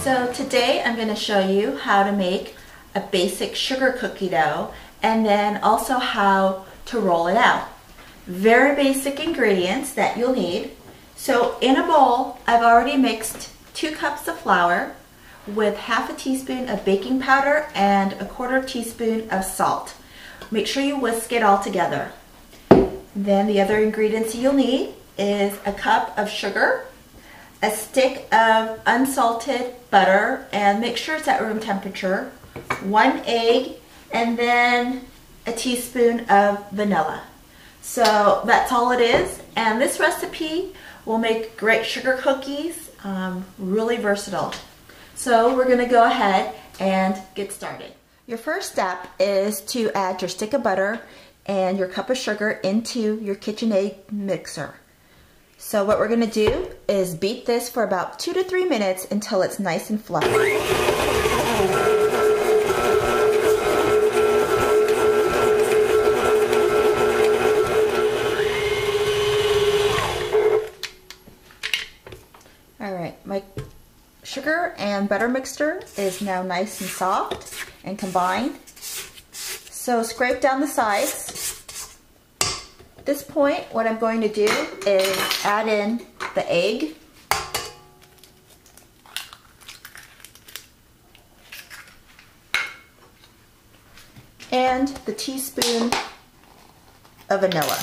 So today I'm going to show you how to make a basic sugar cookie dough and then also how to roll it out. Very basic ingredients that you'll need. So in a bowl, I've already mixed 2 cups of flour with half a teaspoon of baking powder and a 1/4 teaspoon of salt. Make sure you whisk it all together. Then the other ingredients you'll need is a cup of sugar, a stick of unsalted butter, and make sure it's at room temperature, 1 egg, and then a teaspoon of vanilla. So that's all it is, and this recipe will make great sugar cookies, really versatile. So we're going to go ahead and get started. Your first step is to add your stick of butter and your cup of sugar into your KitchenAid mixer. So what we're going to do is beat this for about 2 to 3 minutes until it's nice and fluffy. Alright, my sugar and butter mixture is now nice and soft and combined. So scrape down the sides. At this point, what I'm going to do is add in the egg. And the teaspoon of vanilla.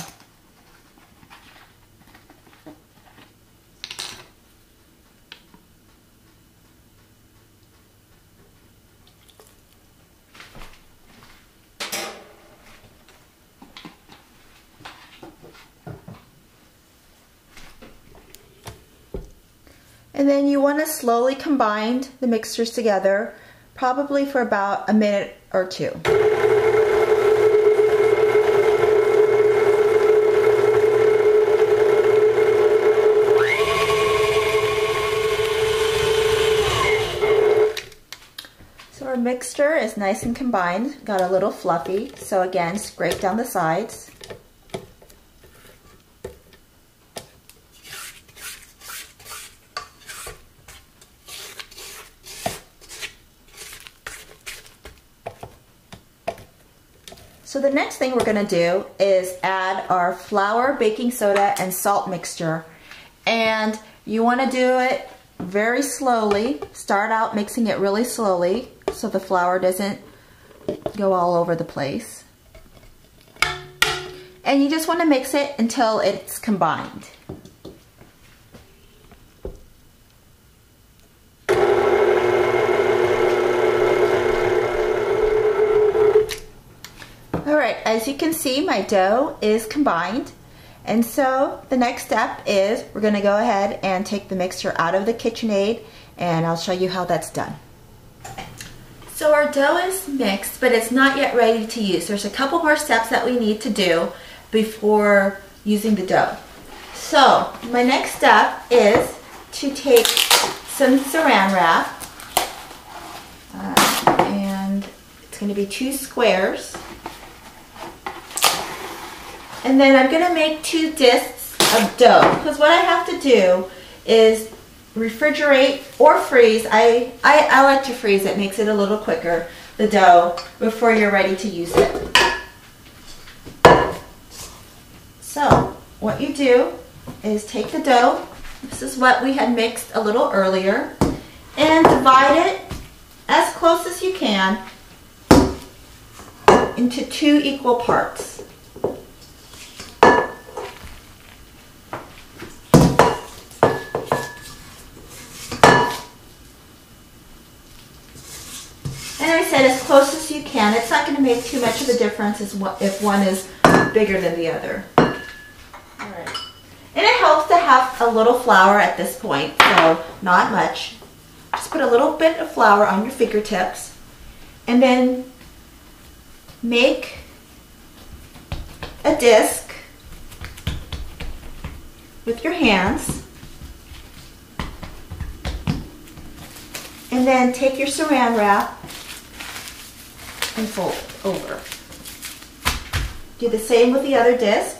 And then you want to slowly combine the mixtures together, probably for about a minute or 2. So our mixture is nice and combined, got a little fluffy, so again, scrape down the sides. So the next thing we're going to do is add our flour, baking soda, and salt mixture. And you want to do it very slowly. Start out mixing it really slowly so the flour doesn't go all over the place. And you just want to mix it until it's combined. Alright, as you can see, my dough is combined, and so the next step is we're going to go ahead and take the mixture out of the KitchenAid, and I'll show you how that's done. So our dough is mixed, but it's not yet ready to use. There's a couple more steps that we need to do before using the dough. So my next step is to take some saran wrap, and it's going to be 2 squares. And then I'm going to make 2 discs of dough, because what I have to do is refrigerate or freeze. I like to freeze. It makes it a little quicker, the dough, before you're ready to use it. So what you do is take the dough, this is what we had mixed a little earlier, and divide it as close as you can into 2 equal parts. And I said as close as you can. It's not going to make too much of a difference if one is bigger than the other. Alright. And it helps to have a little flour at this point, so not much. Just put a little bit of flour on your fingertips, and then make a disc with your hands. And then take your saran wrap and fold over. Do the same with the other disc.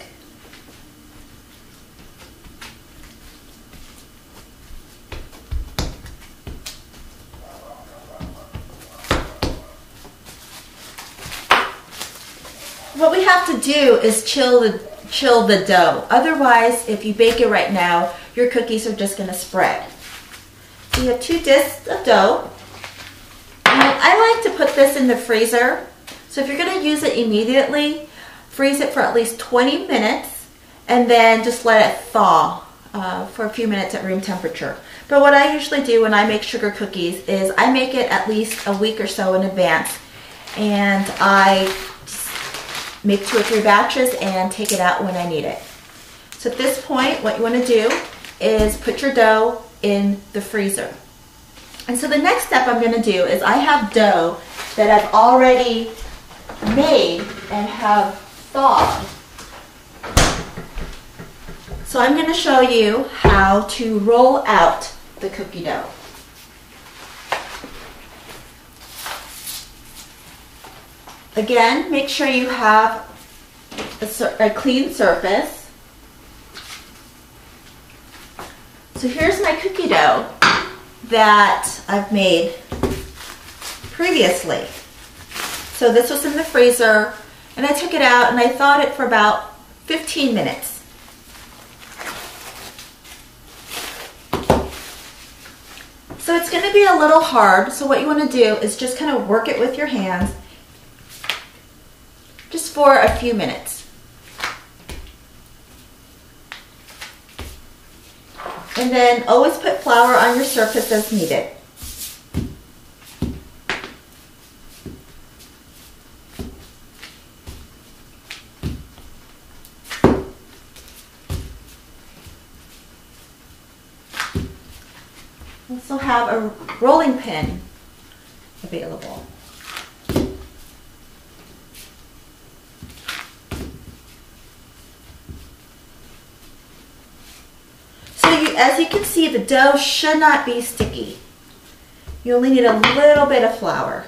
what we have to do is chill the dough. Otherwise, if you bake it right now, your cookies are just going to spread. So you have 2 discs of dough. And I like to put this in the freezer. So if you're going to use it immediately, freeze it for at least 20 minutes and then just let it thaw for a few minutes at room temperature. But what I usually do when I make sugar cookies is I make it at least a week or so in advance, and I make 2 or 3 batches and take it out when I need it. So at this point, what you want to do is put your dough in the freezer. And so the next step I'm going to do is I have dough that I've already made and have thawed. So I'm going to show you how to roll out the cookie dough. Again, make sure you have a clean surface. So here's my cookie dough that I've made previously. So this was in the freezer, and I took it out and I thawed it for about 15 minutes. So it's going to be a little hard, so what you want to do is just kind of work it with your hands just for a few minutes. And then always put flour on your surface as needed. Also have a rolling pin available. So as you can see, the dough should not be sticky. You only need a little bit of flour.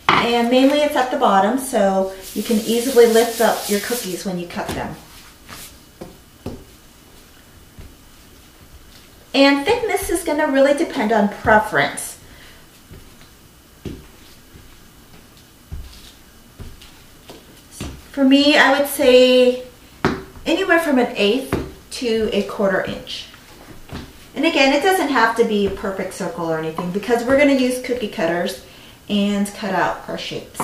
And mainly it's at the bottom, so you can easily lift up your cookies when you cut them. And thickness is going to really depend on preference. For me, I would say anywhere from 1/8 to 1/4 inch. And again, it doesn't have to be a perfect circle or anything, because we're going to use cookie cutters and cut out our shapes.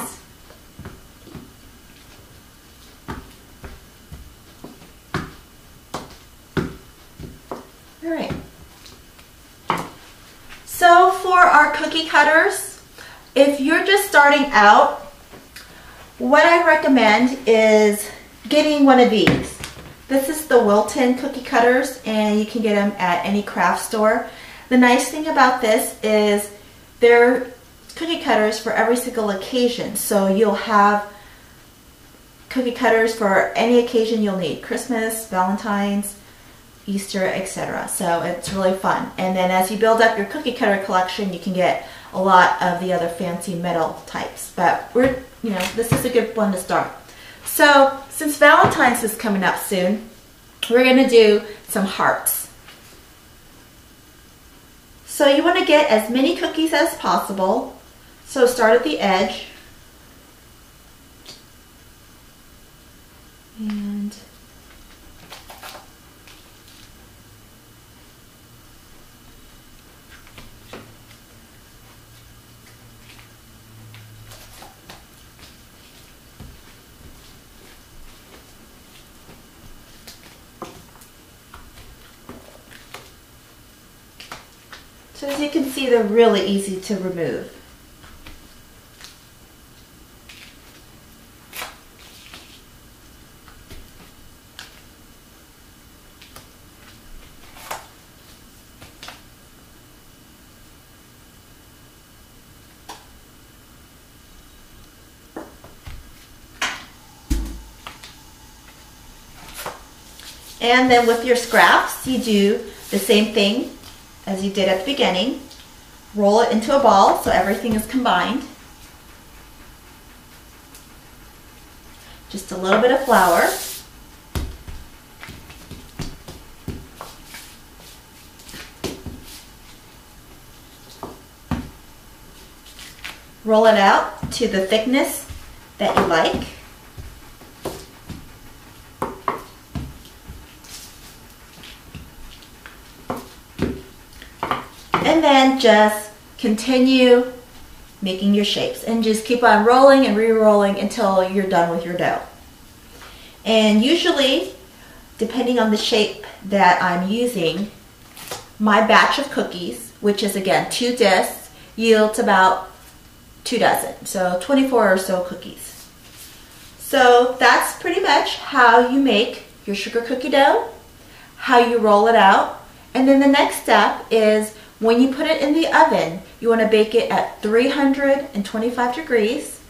All right. So for our cookie cutters, if you're just starting out, what I recommend is getting one of these. This is the Wilton cookie cutters, and you can get them at any craft store. The nice thing about this is they're cookie cutters for every single occasion. So you'll have cookie cutters for any occasion you'll need: Christmas, Valentine's, Easter, etc. So it's really fun. And then as you build up your cookie cutter collection, you can get a lot of the other fancy metal types. But this is a good one to start. So since Valentine's is coming up soon, we're going to do some hearts. So you want to get as many cookies as possible. So start at the edge. And so as you can see, they're really easy to remove. And then with your scraps, you do the same thing as you did at the beginning. Roll it into a ball so everything is combined. Just a little bit of flour. Roll it out to the thickness that you like. then just continue making your shapes and just keep on rolling and re-rolling until you're done with your dough. And usually, depending on the shape that I'm using, my batch of cookies, which is again 2 discs, yields about 2 dozen, so 24 or so cookies. So that's pretty much how you make your sugar cookie dough, how you roll it out, and then the next step is when you put it in the oven, you want to bake it at 325 degrees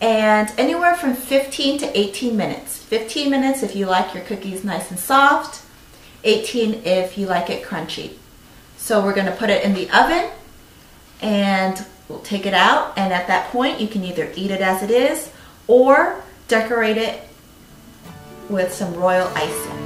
and anywhere from 15 to 18 minutes. 15 minutes if you like your cookies nice and soft, 18 if you like it crunchy. So we're going to put it in the oven and we'll take it out, and at that point you can either eat it as it is or decorate it with some royal icing.